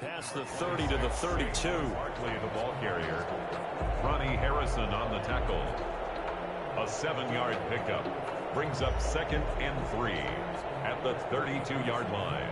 Past the 30 to the 32. Barkley, the ball carrier. Ronnie Harrison on the tackle. A 7-yard pickup brings up 2nd and 3 at the 32-yard line.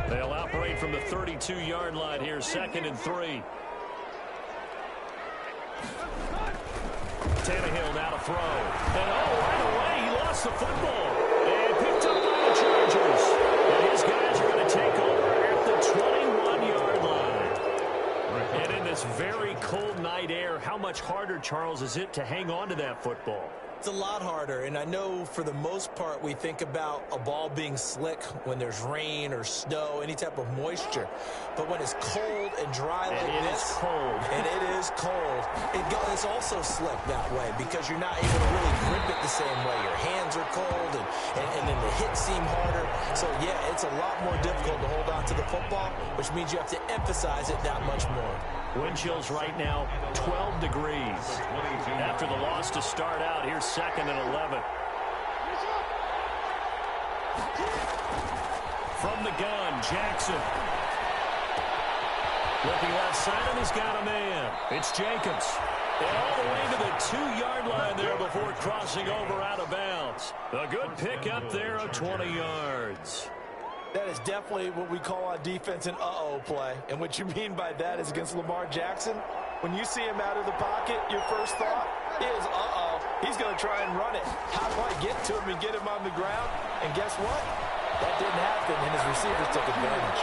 They'll operate from the 32-yard line here, 2nd and 3. Tannehill now to throw. And right away, he lost the football. And picked up by the Chargers. And his guys are going to take over at the 21-yard line. And in this very cold night air, how much harder, Charles, is it to hang on to that football? It's a lot harder, and I know for the most part we think about a ball being slick when there's rain or snow, any type of moisture. But when it's cold and dry like this, and it is cold, it's also slick that way because you're not able to really grip it the same way. Your hands are cold, and then the hits seem harder. So, yeah, it's a lot more difficult to hold on to the football, which means you have to emphasize it that much more. Wind chills right now, 12 degrees. After the loss to start out, here's 2nd and 11. From the gun, Jackson. Looking left side, and he's got a man. It's Jacobs. And all the way to the 2-yard line there before crossing over out of bounds. A good pickup there of 20 yards. That is definitely what we call on defense an uh-oh play. And what you mean by that is against Lamar Jackson, when you see him out of the pocket, your first thought is, uh-oh, he's going to try and run it. How do I get to him and get him on the ground? And guess what? That didn't happen, and his receivers took advantage.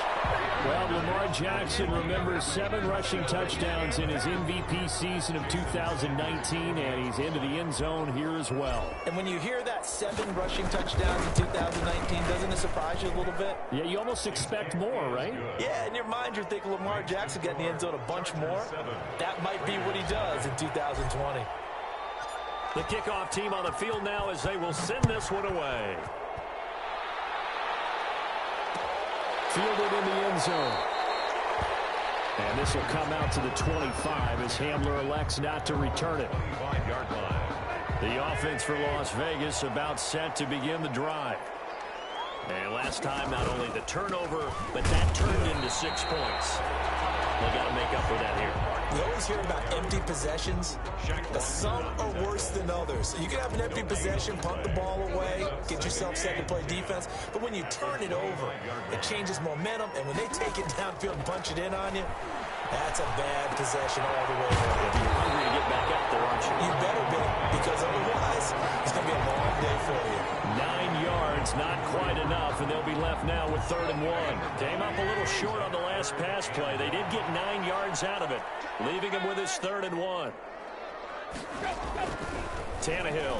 Well, Lamar Jackson remembers 7 rushing touchdowns in his MVP season of 2019, and he's into the end zone here as well. And when you hear that 7 rushing touchdowns in 2019, doesn't it surprise you a little bit? Yeah, you almost expect more, right? Yeah, in your mind, you're thinking Lamar Jackson got in the end zone a bunch more. That might be what he does in 2020. The kickoff team on the field now as they will send this one away. Fielded in the end zone. And this will come out to the 25 as Hamler elects not to return it. 5-yard line. The offense for Las Vegas about set to begin the drive. And last time, not only the turnover, but that turned into 6 points. They got to make up for that here. We always hear about empty possessions, but some are worse than others. You can have an empty possession, punt the ball away, get yourself set to play defense, but when you turn it over, it changes momentum, and when they take it downfield and punch it in on you, that's a bad possession all the way around. You're hungry to get back up there, aren't you? You better be, because otherwise, it's going to be a long day for you. 9 yards, not quite enough, and they'll be left now with 3rd and 1. Came up a little short on the last pass play. They did get 9 yards out of it, leaving him with his 3rd and 1. Tannehill.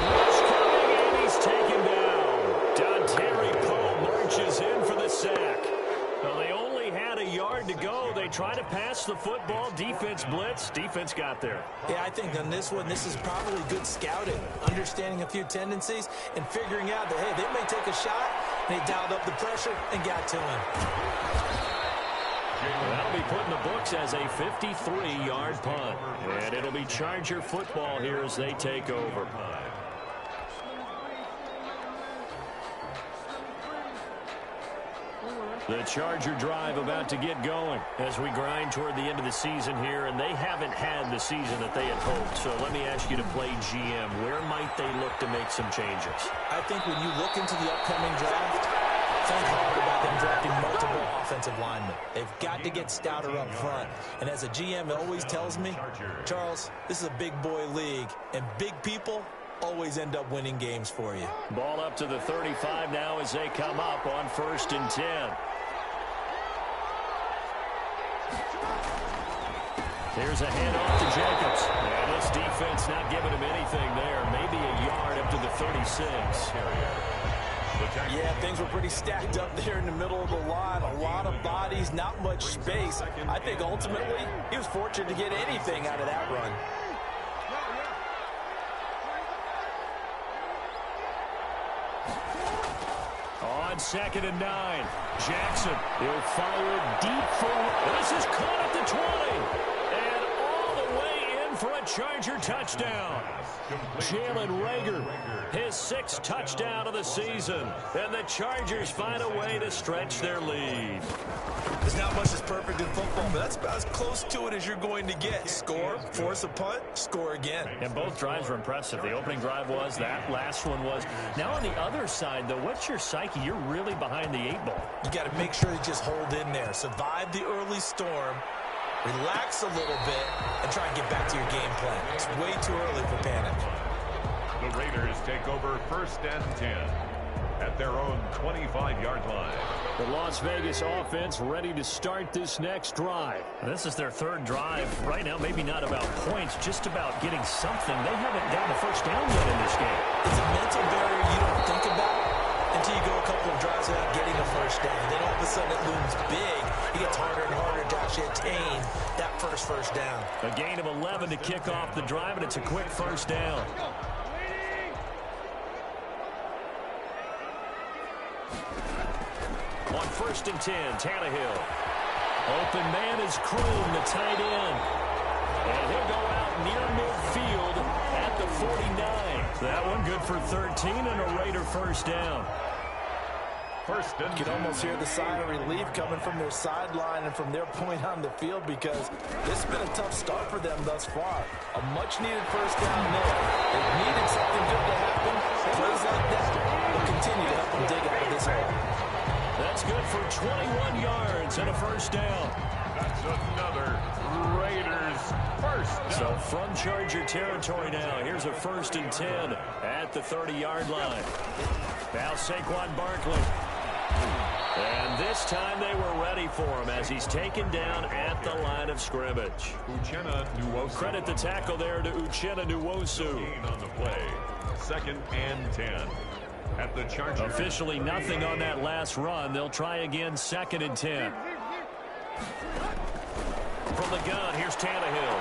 Rush coming, and he's taken down. Dontari Poe marches in for the sack. Well, they only had a yard to go. They try to pass the football. Defense blitz. Defense got there. Yeah, I think on this one, this is probably good scouting, understanding a few tendencies, and figuring out that, hey, they may take a shot. They dialed up the pressure and got to him. That'll be put in the books as a 53-yard punt. And it'll be Charger football here as they take over. The Charger drive about to get going as we grind toward the end of the season here, and they haven't had the season that they had hoped. So let me ask you to play GM. Where might they look to make some changes? I think when you look into the upcoming draft, think hard about them drafting multiple offensive linemen. They've got to get stouter up front. And as a GM, it always tells me, Charles, this is a big boy league, and big people always end up winning games for you. Ball up to the 35 now as they come up on 1st and 10. Here's a handoff to Jacobs. And this defense not giving him anything there. Maybe a yard up to the 36. Yeah, things were pretty stacked up there in the middle of the line. A lot of bodies, not much space. I think ultimately he was fortunate to get anything out of that run. On 2nd and 9, Jackson, he'll fire deep for, this is caught at the 20, and all the way in for a Charger touchdown. Jalen Reagor, his 6th touchdown of the season, and the Chargers find a way to stretch their lead. There's not much that's perfect in football, but that's about as close to it as you're going to get. Score, force a punt, score again. And both drives were impressive. The opening drive was, that last one was. Now on the other side, though, what's your psyche? You're really behind the 8 ball. You got to make sure you just hold in there. Survive the early storm, relax a little bit, and try and get back to your game plan. It's way too early for panic. The Raiders take over 1st and 10 at their own 25-yard line. The Las Vegas offense ready to start this next drive. This is their 3rd drive. Right now, maybe not about points, just about getting something. They haven't gotten a first down yet in this game. It's a mental barrier you don't think about until you go a couple of drives without getting a first down. Then all of a sudden it looms big. It gets harder and harder to actually attain that first down. A gain of 11 to kick off the drive, and it's a quick first down. On 1st and 10, Tannehill. Open man is Kroon, the tight end. And he'll go out near midfield at the 49. That one good for 13 and a Raider first down. You can almost hear the sigh of relief coming from their sideline and from their point on the field, because this has been a tough start for them thus far. A much-needed first down there. They needed something good to happen. Plays like that will continue to help them dig out of this hole. That's good for 21 yards and a first down. That's another Raiders first down. So from Charger territory now, here's a 1st and 10 at the 30-yard line. Now Saquon Barkley. And this time they were ready for him as he's taken down at the line of scrimmage. Uchenna Nwosu. Credit the tackle there to Uchenna Nwosu. Gain on the play. 2nd and 10. At the Chargers. Officially nothing on that last run. They'll try again, 2nd and 10. From the gun, here's Tannehill.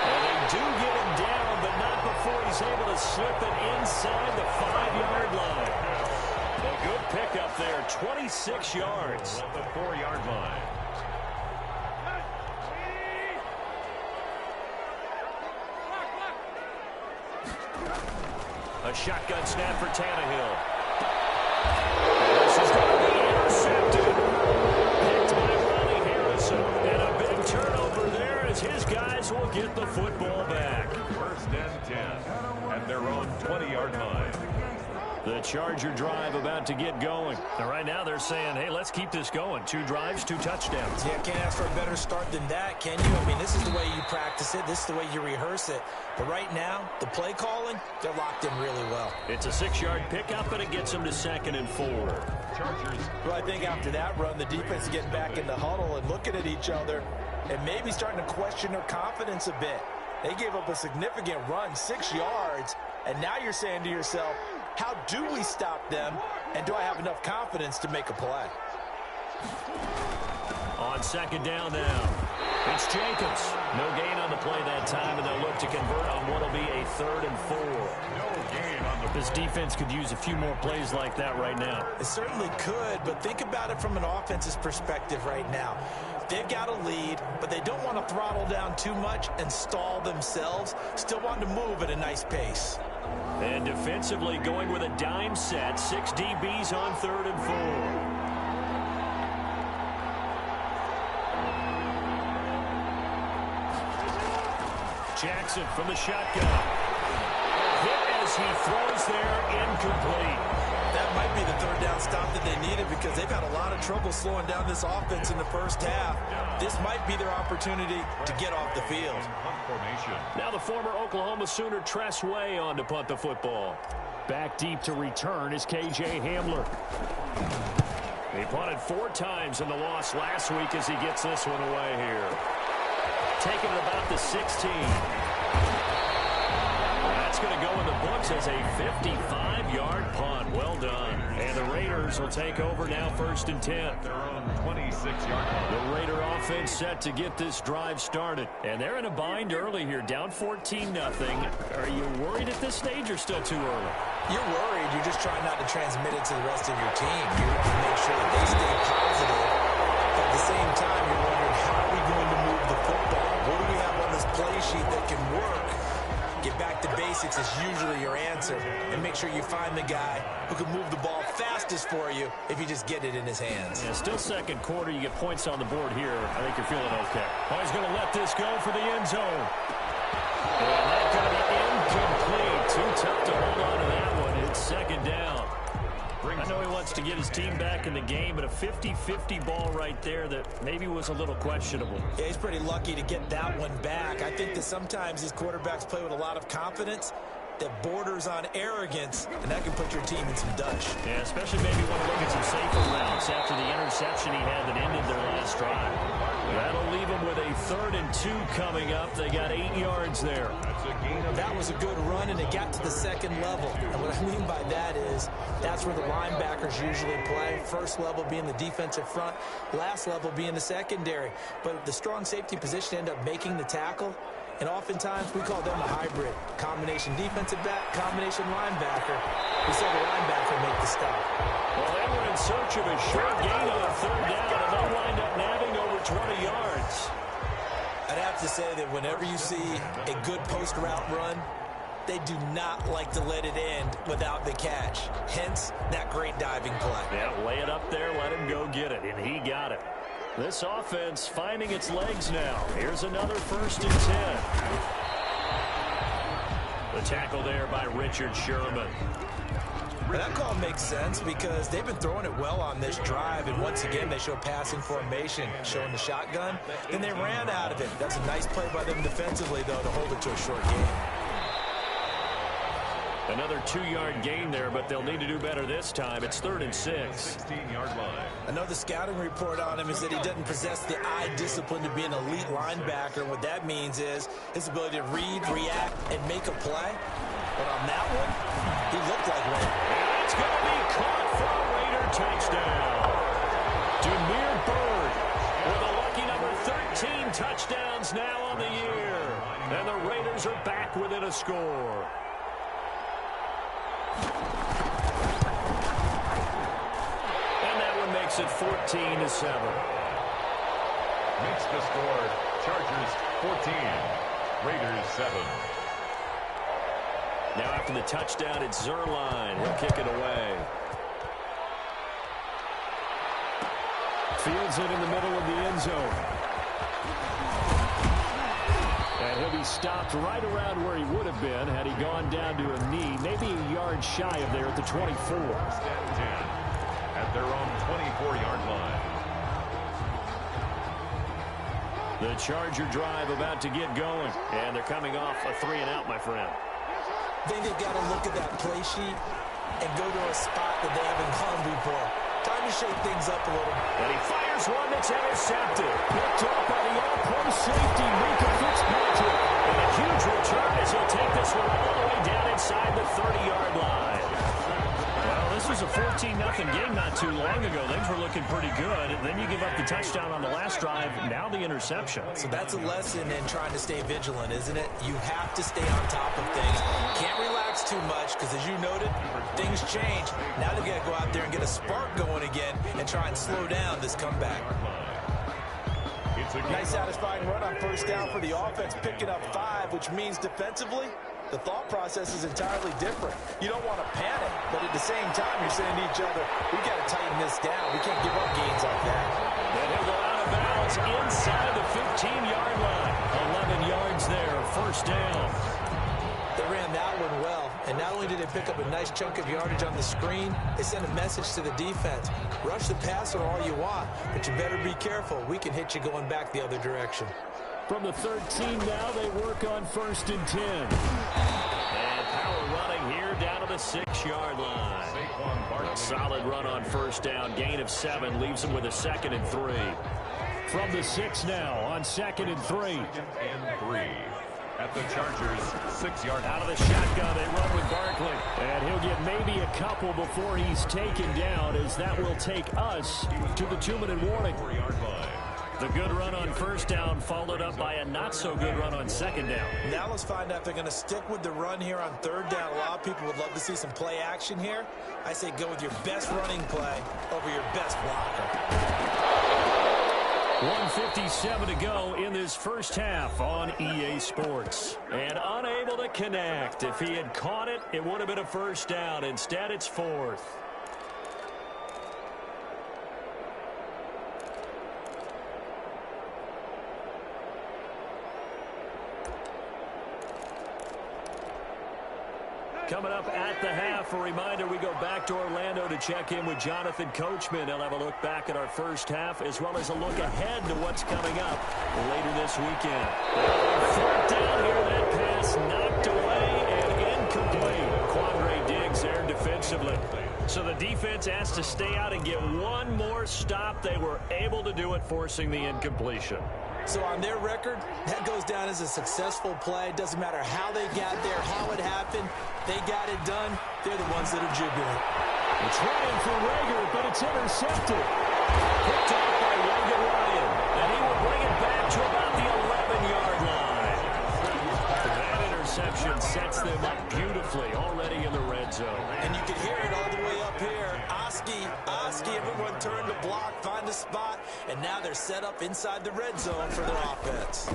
And they do get him down, but not before he's able to slip it inside the 5-yard line. A good pickup there, 26 yards. At the 4-yard line. A shotgun snap for Tannehill. This is going to be intercepted. Picked by Ronnie Harrison. And a big turnover there as his guys will get the football back. 1st and 10 at their own 20-yard line. The Charger drive about to get going. And right now they're saying, hey, let's keep this going. 2 drives, 2 touchdowns. Yeah, can't ask for a better start than that, can you? I mean, this is the way you practice it. This is the way you rehearse it. But right now, the play calling, they're locked in really well. It's a 6-yard pickup, and it gets them to 2nd and 4. Chargers. Well, I think after that run, the defense is getting back in the huddle and looking at each other and maybe starting to question their confidence a bit. They gave up a significant run, 6 yards, and now you're saying to yourself, how do we stop them, and do I have enough confidence to make a play? On 2nd down now, it's Jacobs. No gain on the play that time, and they'll look to convert on what will be a 3rd and 4. No gain on the play. This defense could use a few more plays like that right now. It certainly could, but think about it from an offense's perspective right now. They've got a lead, but they don't want to throttle down too much and stall themselves. Still want to move at a nice pace. And defensively going with a dime set, 6 DBs on 3rd and 4. Jackson from the shotgun. Hit as he throws there, incomplete. That might be the 3rd down stop that they needed, because they've had a lot of trouble slowing down this offense in the first half. This might be their opportunity to get off the field. Now the former Oklahoma Sooner Tress Way on to punt the football. Back deep to return is KJ Hamler. He punted 4 times in the loss last week as he gets this one away here. Taking it about the 16. That's going to go in the books as a 55-yard punt. Well done. And the Raiders will take over now, 1st and 10. Their own 26-yard punt. The Raider offense set to get this drive started. And they're in a bind early here, down 14-0. Are you worried at this stage or still too early? You're worried. You're just trying not to transmit it to the rest of your team. You want to make sure that they stay positive. But at the same time, you're wondering, how are we going to move the football? What do we have on this play sheet that can work? Get back to basics is usually your answer. And make sure you find the guy who can move the ball fastest for you if you just get it in his hands. Yeah, still second quarter. You get points on the board here. I think you're feeling okay. Oh, he's going to let this go for the end zone. And that's going to be incomplete. Too tough to hold on to that one. It's 2nd down. I know he wants to get his team back in the game, but a 50-50 ball right there that maybe was a little questionable. Yeah, he's pretty lucky to get that one back. I think that sometimes these quarterbacks play with a lot of confidence that borders on arrogance, and that can put your team in some dutch. Yeah, especially maybe want to look at some safer routes after the interception he had that ended their last drive. That'll leave them with a 3rd and 2 coming up. They got 8 yards there. That was a good run, and it got to the 2nd level. And what I mean by that is that's where the linebackers usually play. First level being the defensive front, last level being the secondary. But the strong safety position ended up making the tackle. And oftentimes, we call them a hybrid. Combination defensive back, combination linebacker. We saw the linebacker make the stop. Well, they were in search of a short gain on 3rd down, and they wind up nabbing over 20 yards. I'd have to say that whenever you see a good post route run, they do not like to let it end without the catch. Hence, that great diving play. Yeah, lay it up there, let him go get it, and he got it. This offense finding its legs now. Here's another 1st and 10. The tackle there by Richard Sherman. That call makes sense because they've been throwing it well on this drive, and once again they show passing formation, showing the shotgun. Then they ran out of it. That's a nice play by them defensively, though, to hold it to a short game. Another 2-yard gain there, but they'll need to do better this time. It's 3rd and 6. 16-yard line. I know the scouting report on him is that he doesn't possess the eye discipline to be an elite linebacker. What that means is his ability to read, react, and make a play. But on that one, he looked like one. And it's going to be caught for a Raider touchdown. Demir Bird with a lucky number 13 touchdowns now on the year. And the Raiders are back within a score. Makes it 14-7. Makes the score. Chargers 14, Raiders 7. Now after the touchdown, it's Zerline. He'll kick it away. Fields it in the middle of the end zone. And he'll be stopped right around where he would have been had he gone down to a knee, maybe a yard shy of there at the 24. 1st and 10. At their own 24-yard line. The Charger drive about to get going. And they're coming off a 3-and-out, my friend. I think they've got to look at that play sheet and go to a spot that they haven't gone before. Time to shake things up a little. And he fires one that's intercepted. Picked up by the all-pro safety, Minka Fitzpatrick. And a huge return as he'll take this one all the way down inside the 30-yard line. Well, this was a 14-0 game not too long ago. Things were looking pretty good. And then you give up the touchdown on the last drive. Now the interception. So that's a lesson in trying to stay vigilant, isn't it? You have to stay on top of things. Can't relax too much because, as you noted, things change. Now they've got to go out there and get a spark going again and try and slow down this comeback. Nice satisfying run on 1st down for the offense, picking up 5, which means defensively, the thought process is entirely different. You don't want to panic, but at the same time, you're saying to each other, we got to tighten this down. We can't give up gains like that. And he'll go out of bounds inside the 15-yard line. 11 yards there, 1st down. They ran that one well, and not only did they pick up a nice chunk of yardage on the screen, they sent a message to the defense. Rush the passer all you want, but you better be careful. We can hit you going back the other direction. From the 13 now, they work on 1st and 10. And power running here down to the 6-yard line. A solid run on 1st down. Gain of 7 leaves them with a 2nd and 3. From the 6 now on 2nd and 3. at the Chargers' 6-yard line. Out of the shotgun, they run with Barkley. And he'll get maybe a couple before he's taken down, as that will take us to the 2-minute warning. 4-yard line. The good run on first down followed up by a not-so-good run on second down. Now let's find out if they're going to stick with the run here on third down. A lot of people would love to see some play action here. I say go with your best running play over your best blocker. 1:57 to go in this first half on EA Sports. And unable to connect. If he had caught it, it would have been a first down. Instead, it's fourth. Coming up at the half, a reminder, we go back to Orlando to check in with Jonathan Coachman. He'll have a look back at our first half, as well as a look ahead to what's coming up later this weekend. Fourth down here, that pass knocked away and incomplete. Quandre Diggs there defensively. So the defense asked to stay out and get one more stop. They were able to do it, forcing the incompletion. So on their record, that goes down as a successful play. Doesn't matter how they got there, how it happened. They got it done. They're the ones that are jubilant. It's running for Rager, but it's intercepted. Picked off by Logan Ryan, and he will bring it back to about the 11-yard line. That interception sets them up beautifully already in the red zone. And you can hear it all the way up here. Oski, everyone turned to block, find a spot, and now they're set up inside the red zone for their offense.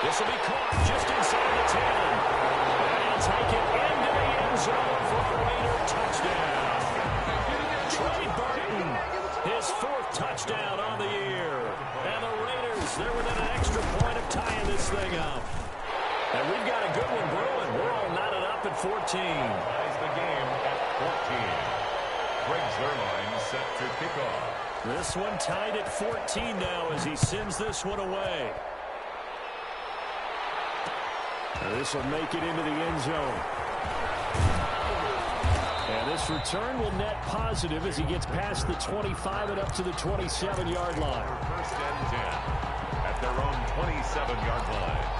This will be caught just inside the 10. And he'll take it into the end zone for a Raider touchdown. Trey Burton, his 4th touchdown on the year. And the Raiders, they're within an extra point of tying this thing up. And we've got a good one brewing. We're all knotted up at 14. Ties the game at 14. Greg Zuerlein set to kick off. This one tied at 14 now as he sends this one away. And this will make it into the end zone. And this return will net positive as he gets past the 25 and up to the 27-yard line. First and 10 at their own 27-yard line.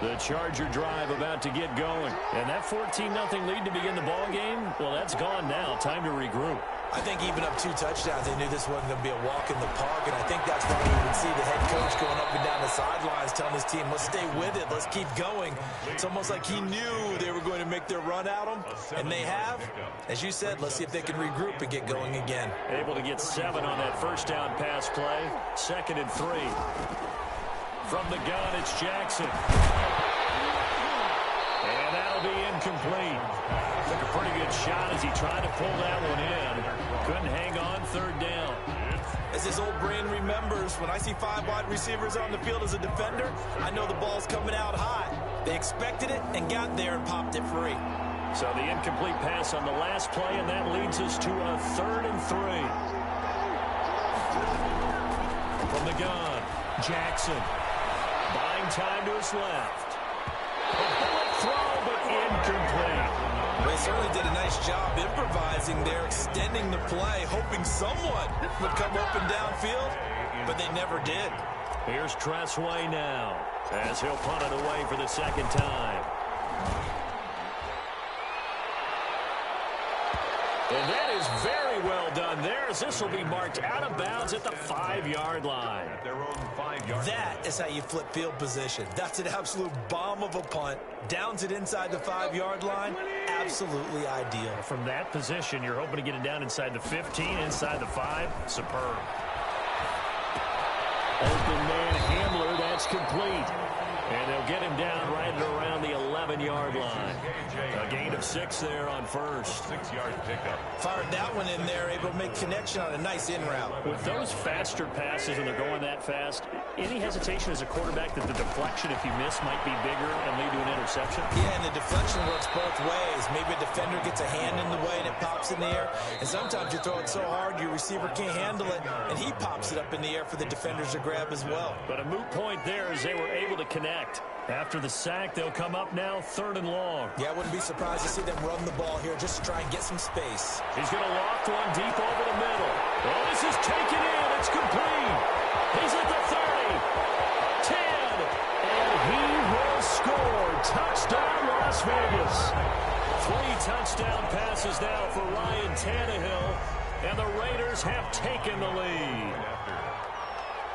The Charger drive about to get going. And that 14-0 lead to begin the ball game, well, that's gone now. Time to regroup. I think even up 2 touchdowns, they knew this wasn't going to be a walk in the park, and I think that's why we would see the head coach going up and down the sidelines telling his team, let's stay with it, let's keep going. It's almost like he knew they were going to make their run at him, and they have. As you said, let's see if they can regroup and get going again. Able to get 7 on that first down pass play. 2nd and 3. From the gun, it's Jackson. And that'll be incomplete. Took a pretty good shot as he tried to pull that one in. Couldn't hang on 3rd down. As this old brain remembers, when I see 5 wide receivers on the field as a defender, I know the ball's coming out high. They expected it and got there and popped it free. So the incomplete pass on the last play, and that leads us to a 3rd and 3. From the gun, Jackson. Buying time to his left. A bullet throw, but incomplete. They certainly did a nice job improvising there, extending the play, hoping someone would come open downfield, but they never did. Here's Tressway now, as he'll punt it away for the 2nd time. And that is very well done there, as this will be marked out of bounds at the 5-yard line. At their own 5-yard That is how you flip field position. That's an absolute bomb of a punt. Downs it inside the 5-yard line. Absolutely ideal. From that position, you're hoping to get it down inside the 15, inside the 5. Superb. Open man Hamler, that's complete. And they'll get him down right at around the 11-yard line. A gain of 6 there on first. 6-yard pickup. Fired that one in there, able to make connection on a nice in route. With those faster passes and they're going that fast, any hesitation as a quarterback that the deflection, if you miss, might be bigger and lead to an interception? Yeah, and the deflection works both ways. Maybe a defender gets a hand in the way and it pops in the air. And sometimes you throw it so hard your receiver can't handle it, and he pops it up in the air for the defenders to grab as well. But a moot point there as they were able to connect. After the sack, they'll come up now 3rd and long. Yeah, I wouldn't be surprised to see them run the ball here just to try and get some space. He's going to loft one deep over the middle. Oh, this is taken in. It's complete. He's at the 30, 10, and he will score. Touchdown, Las Vegas. 3 touchdown passes now for Ryan Tannehill, and the Raiders have taken the lead.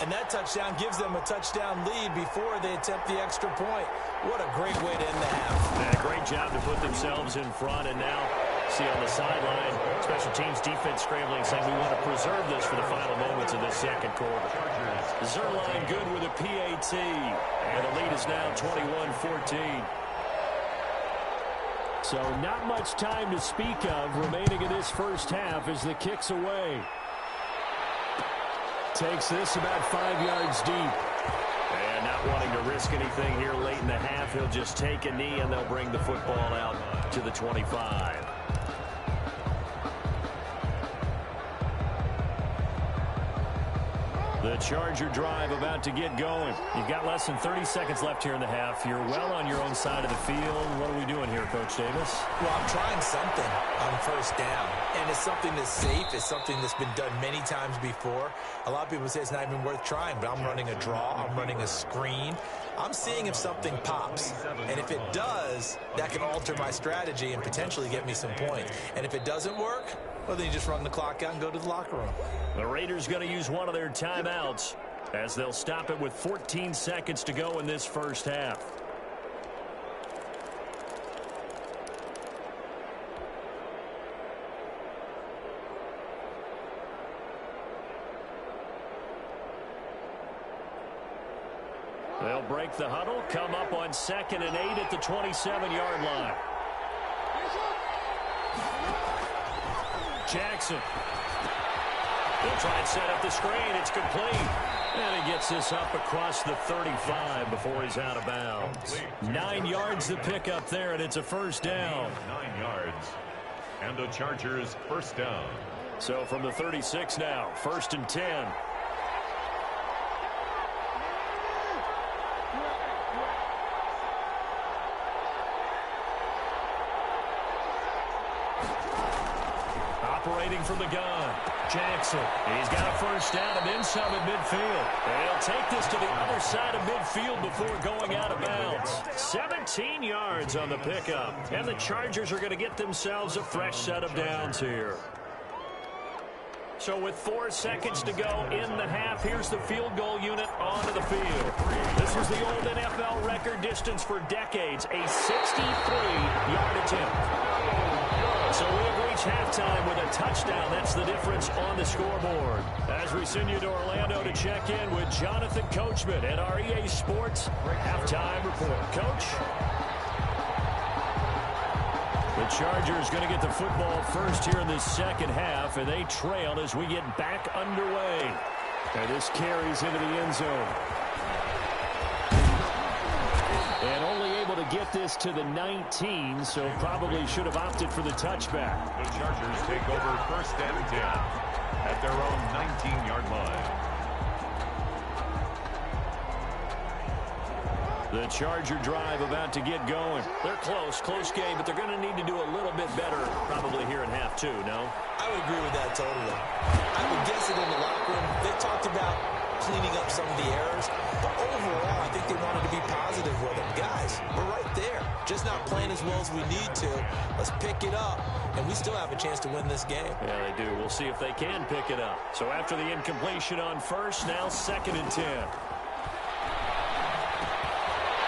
And that touchdown gives them a touchdown lead before they attempt the extra point. What a great way to end the half. Yeah, great job to put themselves in front. And now, see on the sideline, special teams defense scrambling, saying we want to preserve this for the final moments of this second quarter. Zerline good with a PAT. And the lead is now 21-14. So not much time to speak of remaining in this first half as the kick's away. Takes this about 5 yards deep. And not wanting to risk anything here late in the half, he'll just take a knee and they'll bring the football out to the 25. The Charger drive about to get going. You've got less than 30 seconds left here in the half. You're well on your own side of the field. What are we doing here, Coach Davis? Well, I'm trying something on first down. And it's something that's safe. It's something that's been done many times before. A lot of people say it's not even worth trying, but I'm running a draw. I'm running a screen. I'm seeing if something pops. And if it does, that can alter my strategy and potentially get me some points. And if it doesn't work, well, then you just run the clock out and go to the locker room. The Raiders going to use one of their timeouts as they'll stop it with 14 seconds to go in this first half. They'll break the huddle, come up on 2nd and 8 at the 27-yard line. Jackson. He'll try and set up the screen. It's complete. And he gets this up across the 35 before he's out of bounds. 9 yards to pick up there, and it's a first down. 9 yards. And the Chargers first down. So from the 36 now, 1st and 10. Operating from the gun. Jackson. He's got a first down and then some at midfield. They'll take this to the other side of midfield before going out of bounds. 17 yards on the pickup. And the Chargers are going to get themselves a fresh set of downs here. So with 4 seconds to go in the half, here's the field goal unit onto the field. This was the old NFL record distance for decades, a 63-yard attempt. So we have reached halftime with a touchdown. That's the difference on the scoreboard. As we send you to Orlando to check in with Jonathan Coachman at our EA Sports halftime report. Coach? The Chargers going to get the football first here in this second half, and they trail as we get back underway. And this carries into the end zone. And only able to get this to the 19, so probably should have opted for the touchback. The Chargers take over 1st and 10 at their own 19-yard line. The Charger drive about to get going. They're close game, but they're going to need to do a little bit better probably here in half 2, no? I would agree with that totally. I would guess it in the locker room. They talked about cleaning up some of the errors, but overall, I think they wanted to be positive with them. Guys, we're right there. Just not playing as well as we need to. Let's pick it up, and we still have a chance to win this game. Yeah, they do. We'll see if they can pick it up. So after the incompletion on first, now 2nd and 10.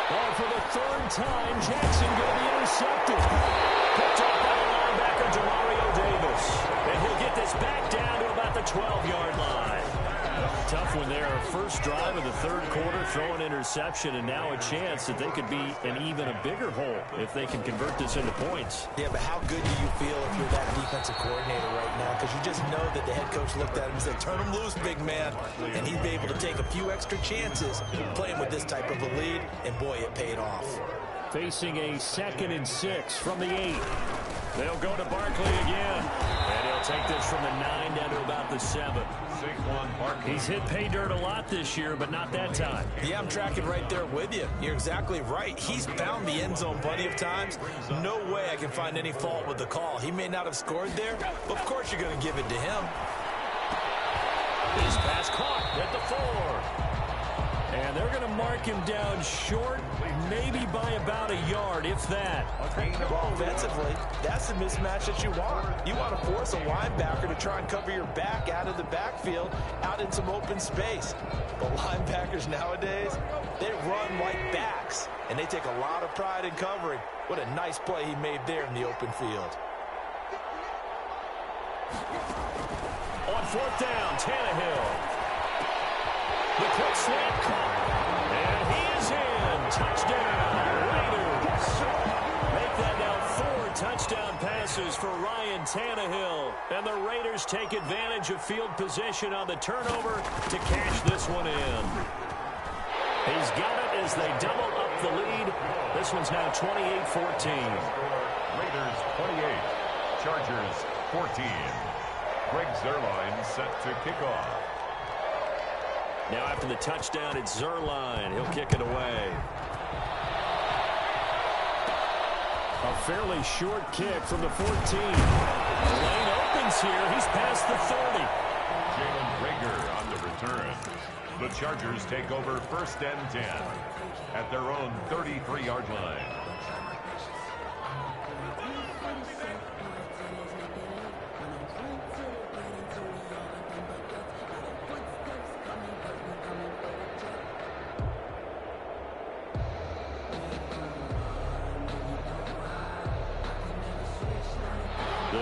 Well, for the 3rd time, Jackson going to be intercepted. Picked up by the linebacker, Demario Davis. And he'll get this back down to about the 12-yard line. Tough one there. First drive of the 3rd quarter, throw an interception, and now a chance that they could be in even a bigger hole if they can convert this into points. Yeah, but how good do you feel if you're that defensive coordinator right now? Because you just know that the head coach looked at him and said, turn him loose, big man. And he'd be able to take a few extra chances playing with this type of a lead, and boy, it paid off. Facing a 2nd and 6 from the 8. They'll go to Barkley again. And he'll take this from the 9 down to about the 7. He's hit pay dirt a lot this year, but not that time. Yeah, I'm tracking right there with you. You're exactly right. He's found the end zone plenty of times. No way I can find any fault with the call. He may not have scored there, but of course you're going to give it to him. His pass caught at the 4. And they're going to mark him down short, maybe by about a yard, if that. Well, offensively, that's the mismatch that you want. You want to force a linebacker to try and cover your back out of the backfield, out in some open space. But linebackers nowadays, they run like backs, and they take a lot of pride in covering. What a nice play he made there in the open field. On 4th down, Tannehill. The quick slant caught, and he is in. Touchdown, Raiders. Make that now 4 touchdown passes for Ryan Tannehill. And the Raiders take advantage of field position on the turnover to cash this one in. He's got it as they double up the lead. This one's now 28-14. Raiders 28, Chargers 14. Greg Zuerlein set to kick off. Now after the touchdown, it's Zuerlein. He'll kick it away. A fairly short kick from the 14. The lane opens here. He's past the 30. Jalen Reagor on the return. The Chargers take over 1st and 10 at their own 33-yard line.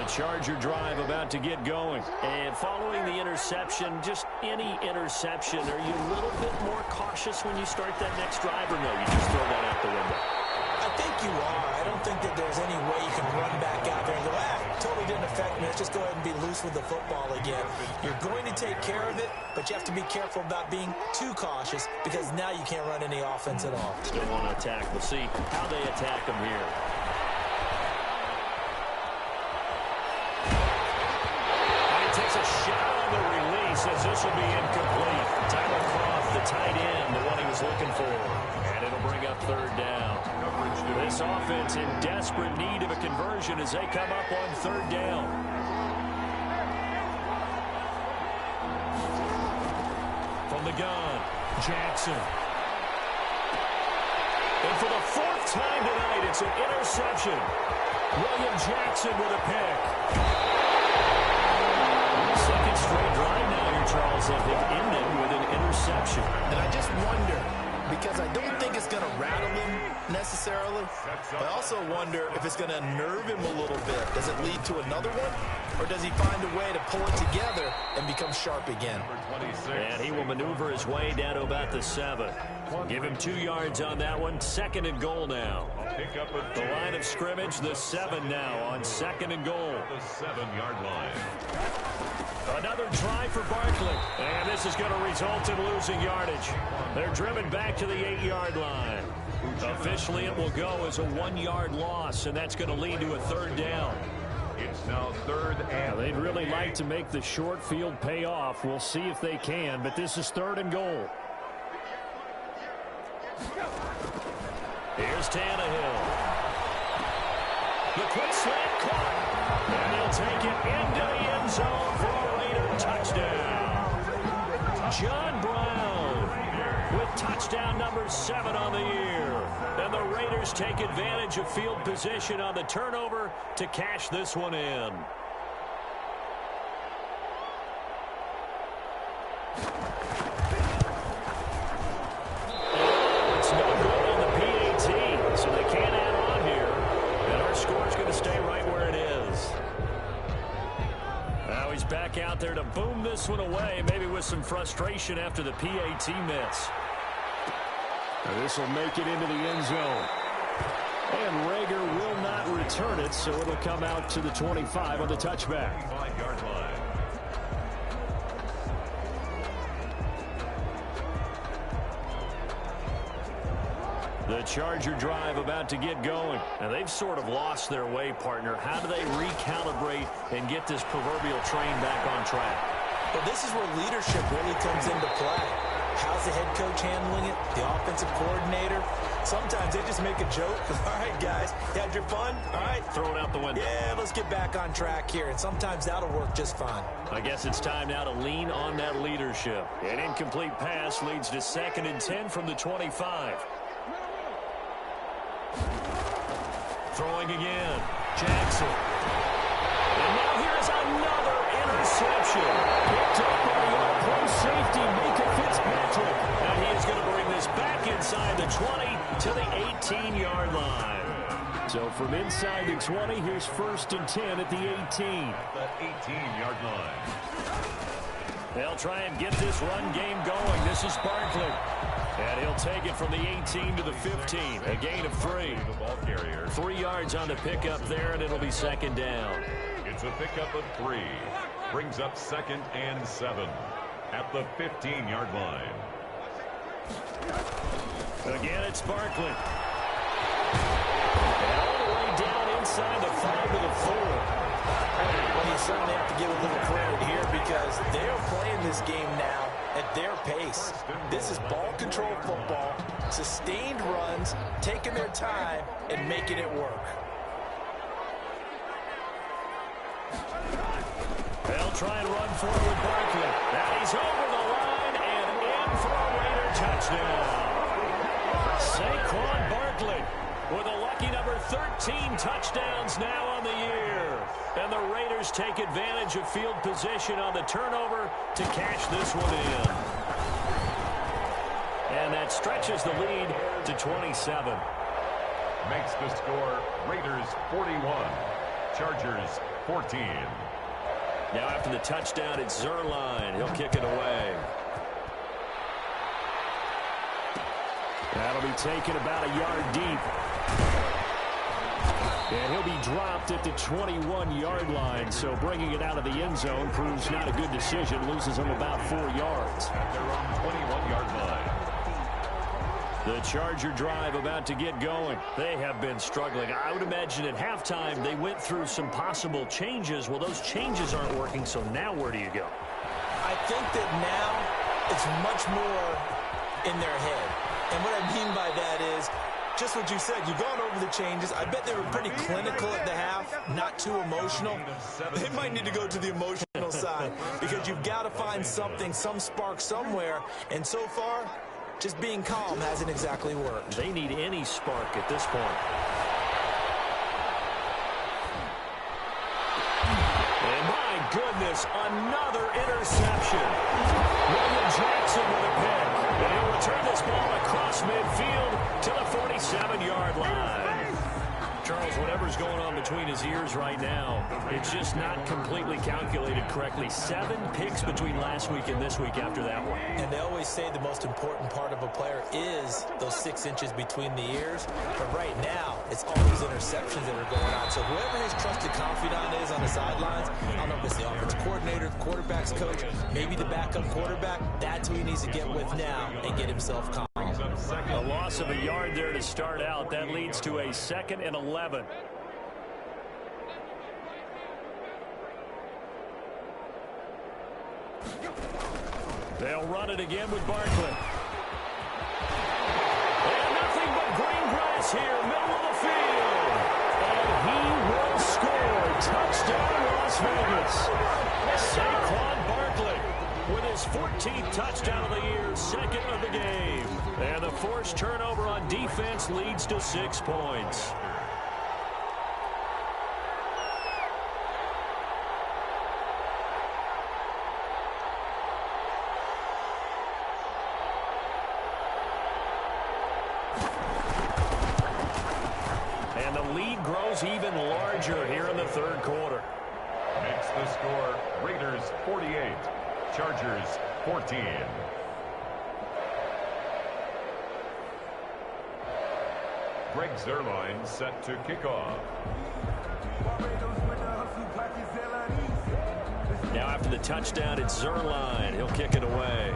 Charger drive about to get going. And following the interception, just any interception, are you a little bit more cautious when you start that next drive, or no, you just throw that out the window? I think you are. I don't think that there's any way you can run back out there and go, totally didn't affect me. Let's just go ahead and be loose with the football again. You're going to take care of it, but you have to be careful about being too cautious because now you can't run any offense at all. Still want to attack. We'll see how they attack them here. Takes a shot on the release as this will be incomplete. Tyler Croft, the tight end, the one he was looking for. And it'll bring up 3rd down. This offense in desperate need of a conversion as they come up on 3rd down. From the gun, Jackson. And for the 4th time tonight, it's an interception. William Jackson with a pick. Second straight drive now here, Charles, that have ended with an interception. And I just wonder, because I don't think it's going to rattle him necessarily, but I also wonder if it's going to nerve him a little bit. Does it lead to another one, or does he find a way to pull it together and become sharp again? And he will maneuver his way down to about the 7. Give him 2 yards on that one. 2nd and goal now. The line of scrimmage, the 7 now on 2nd and goal. The 7-yard line. Another try for Barkley. And this is going to result in losing yardage. They're driven back to the 8-yard line. Officially, it will go as a 1-yard loss, and that's going to lead to a 3rd down. It's now 3rd and... Now, they'd really like to make the short field pay off. We'll see if they can, but this is 3rd and goal. Here's Tannehill. The quick slant caught. And they'll take it into the end zone for a Raider touchdown. John Brown with touchdown number 7 on the year. And the Raiders take advantage of field position on the turnover to cash this one in. It's no good on the PAT, so they can't add on here. And our score's going to stay right where it is. Now he's back out there to boom this one away, maybe with some frustration after the PAT miss. This will make it into the end zone. And Reagor will not return it, so it'll come out to the 25 on the touchback. 5-yard line. The Charger drive about to get going. And they've sort of lost their way, partner. How do they recalibrate and get this proverbial train back on track? Well, this is where leadership really comes into play. How's the head coach handling it? The offensive coordinator? Sometimes they just make a joke. All right, guys, you had your fun? All right. Throw it out the window. Yeah, let's get back on track here. And sometimes that'll work just fine. I guess it's time now to lean on that leadership. An incomplete pass leads to 2nd and 10 from the 25. Throwing again. Jackson. And now here's another interception. Picked up by the all-pro safety, Micah Fitzpatrick. And he is going to bring this back inside the 20 to the 18-yard line. So from inside the 20, here's 1st and 10 at the 18. The 18-yard line. They'll try and get this run game going. This is Barkley. And he'll take it from the 18 to the 15. A gain of 3. The ball carrier. 3 yards on the pickup there, and it'll be 2nd down. It's a pickup of 3. Brings up 2nd and 7 at the 15-yard line. Again, it's Barkley. And all the way down inside the 5 to the 4. Well, you certainly have to give a little credit here because they're playing this game now at their pace. This is ball control football, sustained runs, taking their time, and making it work. They'll try and run forward Barkley. Now he's over the line and in for a Raider touchdown. Saquon Barkley with a lucky number 13 touchdowns now on the year. And the Raiders take advantage of field position on the turnover to cash this one in. And that stretches the lead to 27. Makes the score Raiders 41, Chargers 14. Now after the touchdown, it's Zerline. He'll kick it away. That'll be taken about a yard deep. And he'll be dropped at the 21-yard line. So bringing it out of the end zone proves not a good decision. Loses him about 4 yards. At their own 21-yard line. The Charger drive about to get going. They have been struggling. I would imagine at halftime they went through some possible changes. Well, those changes aren't working, so now where do you go? I think that now it's much more in their head. And what I mean by that is just what you said. You've gone over the changes. I bet they were pretty clinical at the half, not too emotional. They might need to go to the emotional side because you've got to find something, some spark somewhere. And so far, just being calm hasn't exactly worked. They need any spark at this point. And my goodness, another interception. William Jackson with a pick. And he'll return this ball across midfield to the 47-yard line. Charles, whatever's going on between his ears right now, it's just not completely calculated correctly. 7 picks between last week and this week after that one. And they always say the most important part of a player is those 6 inches between the ears. But right now, it's all these interceptions that are going on. So whoever his trusted confidant is on the sidelines, I don't know if it's the offensive coordinator, the quarterback's coach, maybe the backup quarterback, that's who he needs to get with now and get himself calm. A loss of a yard there to start out. That leads to a 2nd and 11. They'll run it again with Barkley. And nothing but green grass here, middle of the field. And he will score. Touchdown, Las Vegas. Saquon Barkley with his 14th touchdown of the year, 2nd of the game. And the forced turnover on defense leads to 6 points. And the lead grows even larger here in the 3rd quarter. Makes the score Raiders 48, Chargers 14. Greg Zerline set to kick off. Now after the touchdown, it's Zerline. He'll kick it away.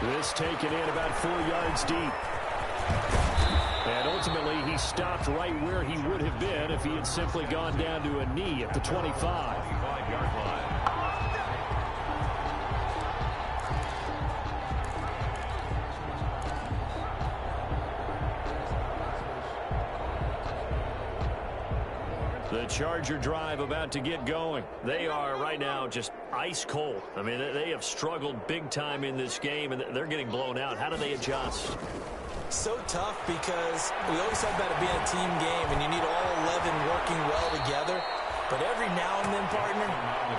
This taken in about 4 yards deep. And ultimately, he stopped right where he would have been if he had simply gone down to a knee at the 25. 25-yard line. The Charger drive about to get going. They are right now just ice cold. I mean, they have struggled big time in this game, and they're getting blown out. How do they adjust? So tough because we always talk about it being a team game, and you need all 11 working well together. But every now and then, partner,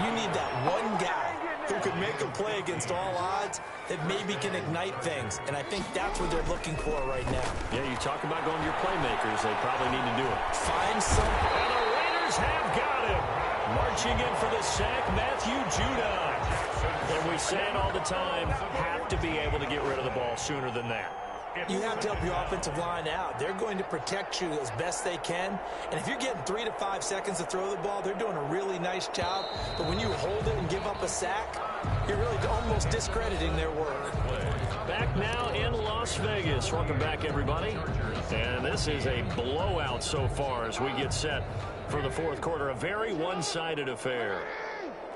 you need that one guy who could make a play against all odds that maybe can ignite things. And I think that's what they're looking for right now. Yeah, you talk about going to your playmakers. They probably need to do it. Find some. And the Raiders have got him. Marching in for the sack, Matthew Judon. And we say it all the time, have to be able to get rid of the ball sooner than that. You have to help your offensive line out. They're going to protect you as best they can. And if you're getting 3 to 5 seconds to throw the ball, they're doing a really nice job. But when you hold it and give up a sack, you're really almost discrediting their work. Back now in Las Vegas. Welcome back, everybody. And this is a blowout so far as we get set for the fourth quarter. A very one-sided affair.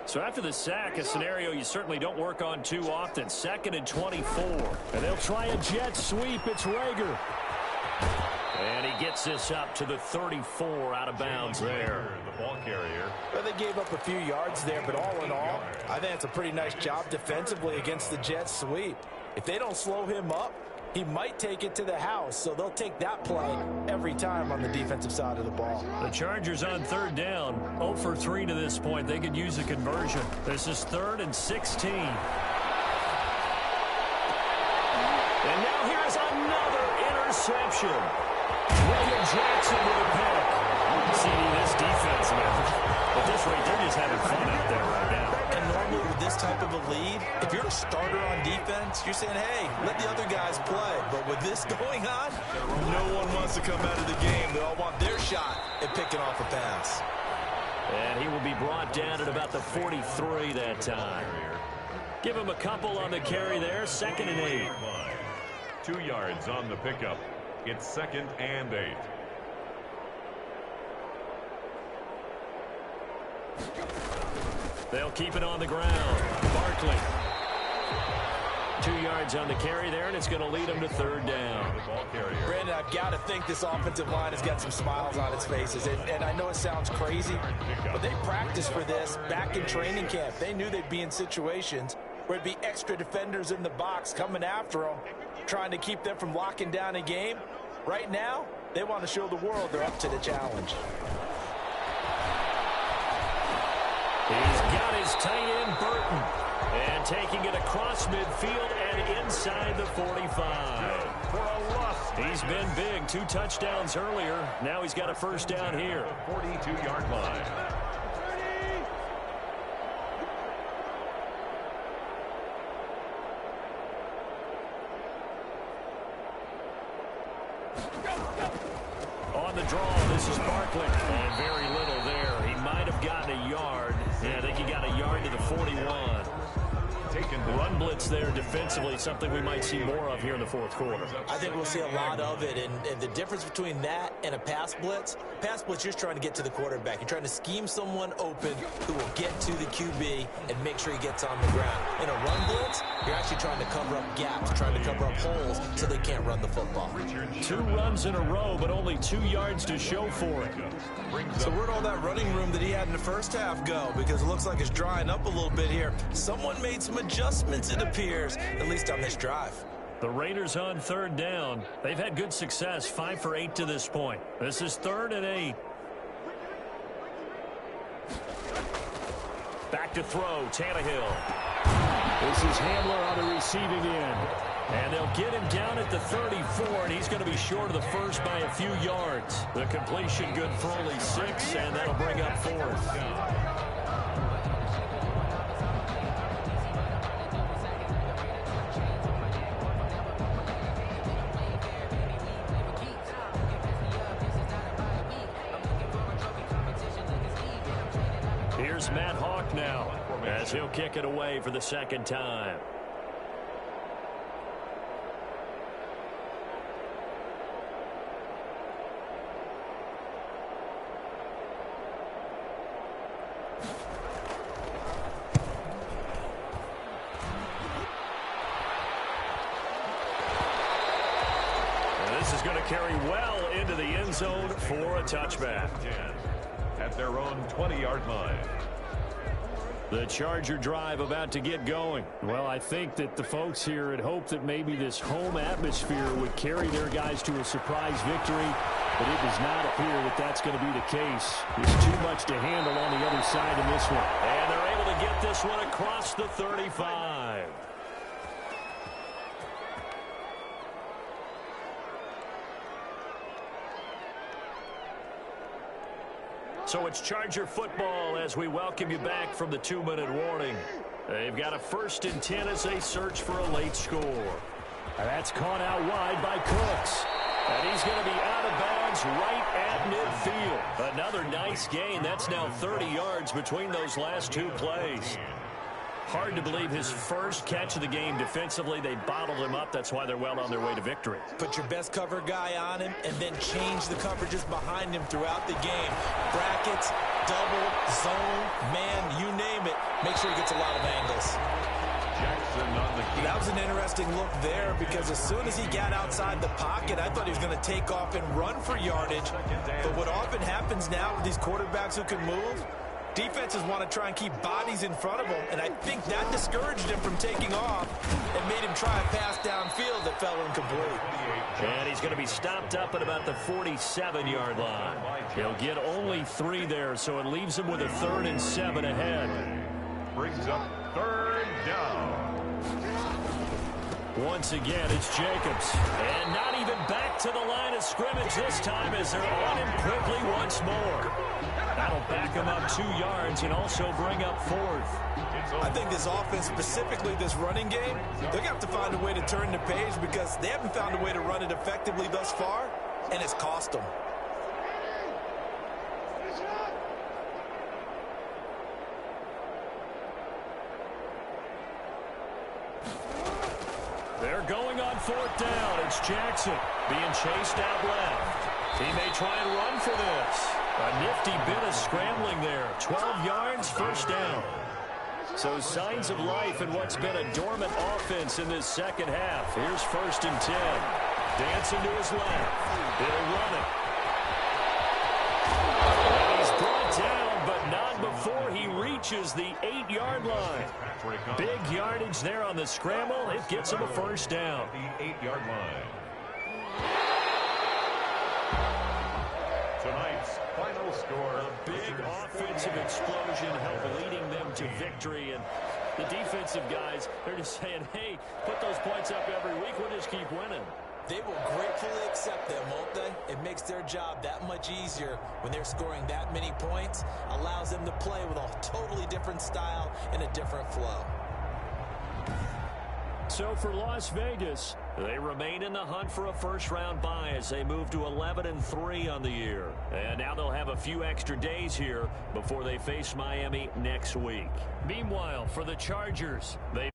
So after the sack, a scenario you certainly don't work on too often. 2nd and 24. And they'll try a jet sweep. It's Rager. And he gets this up to the 34 out of bounds there. The ball carrier. Well, they gave up a few yards there, but all in all, I think it's a pretty nice job defensively against the jet sweep. If they don't slow him up, he might take it to the house, so they'll take that play every time on the defensive side of the ball. The Chargers on 3rd down, 0 for 3 to this point. They could use a conversion. This is 3rd and 16. And now here's another interception. William Jackson with a pick. See, this defense, man. At this rate, they're just having fun out there right now. And normally with this type of a lead, if you're a starter on defense, you're saying, hey, let the other guys play. But with this going on, no one wants to come out of the game. They all want their shot at picking off a pass. And he will be brought down at about the 43 that time. Give him a couple on the carry there. 2nd and 8. 2 yards on the pickup. It's 2nd and 8. They'll keep it on the ground. Barkley. 2 yards on the carry there, and it's going to lead them to 3rd down. Brandon, I've got to think this offensive line has got some smiles on its faces. And I know it sounds crazy, but they practiced for this back in training camp. They knew they'd be in situations where it'd be extra defenders in the box coming after them, trying to keep them from locking down a game. Right now, they want to show the world they're up to the challenge. He's got his tight end, Burton. And taking it across midfield and inside the 45. For a loss. He's been big. 2 touchdowns earlier. Now he's got a 1st down here. 42-yard line. On the draw, this is Barkley. And very little there. He might have gotten a yard. Yeah, I think he got a yard to the 41. Run blitz there defensively, something we might see more of here in the fourth quarter. I think we'll see a lot of it, and the difference between that and a pass blitz, you're just trying to get to the quarterback. You're trying to scheme someone open who will get to the QB and make sure he gets on the ground. In a run blitz, you're actually trying to cover up gaps, trying to cover up holes so they can't run the football. 2 runs in a row, but only 2 yards to show for it. So where'd all that running room that he had in the first half go? Because it looks like it's drying up a little bit here. Someone made some adjustments, it appears, at least on this drive. The Raiders on 3rd down. They've had good success, 5 for 8 to this point. This is 3rd and 8. Back to throw, Tannehill. This is Hamler on the receiving end. And they'll get him down at the 34, and he's going to be short of the first by a few yards. The completion good for only 6, and that'll bring up 4th. Here's Matt Hawk now, as he'll kick it away for the 2nd time. this is going to carry well into the end zone for a touchback. At their own 20-yard line. The Charger drive about to get going. Well, I think that the folks here had hoped that maybe this home atmosphere would carry their guys to a surprise victory, but it does not appear that that's going to be the case. There's too much to handle on the other side in this one. And they're able to get this one across the 35. So it's Charger football as we welcome you back from the 2-minute warning. They've got a 1st and 10 as they search for a late score. That's caught out wide by Cooks. And he's going to be out of bounds right at midfield. Another nice gain. That's now 30 yards between those last 2 plays. Hard to believe his first catch of the game defensively. They bottled him up. That's why they're well on their way to victory. Put your best cover guy on him and then change the coverages behind him throughout the game. Brackets, double, zone, man, you name it. Make sure he gets a lot of angles. Jackson on the key. That was an interesting look there because as soon as he got outside the pocket, I thought he was going to take off and run for yardage. But what often happens now with these quarterbacks who can move, defenses want to try and keep bodies in front of them, and I think that discouraged him from taking off and made him try a pass downfield that fell incomplete. And he's going to be stopped up at about the 47-yard line. He'll get only 3 there, so it leaves him with a 3rd and 7 ahead. Brings up 3rd down. Once again, it's Jacobs. And not even back to the line of scrimmage this time as they're on him quickly once more. That'll back him up 2 yards and also bring up 4th. I think this offense, specifically this running game, they're going to have to find a way to turn the page because they haven't found a way to run it effectively thus far, and it's cost them. They're going on 4th down. It's Jackson being chased out left. He may try and run for this. A nifty bit of scrambling there. 12 yards, 1st down. So signs of life in what's been a dormant offense in this second half. Here's 1st and 10. Dancing to his left. He'll run it. And he's brought down, but not before he reaches the 8-yard line. Big yardage there on the scramble. It gets him a 1st down. The 8-yard line. Tonight's final score. A big offensive explosion helped leading them to victory. And the defensive guys, they're just saying, hey, put those points up every week. We'll just keep winning. They will gratefully accept them, won't they? It makes their job that much easier when they're scoring that many points. Allows them to play with a totally different style and a different flow. So for Las Vegas, they remain in the hunt for a first-round bye as they move to 11-3 on the year. And now they'll have a few extra days here before they face Miami next week. Meanwhile, for the Chargers, they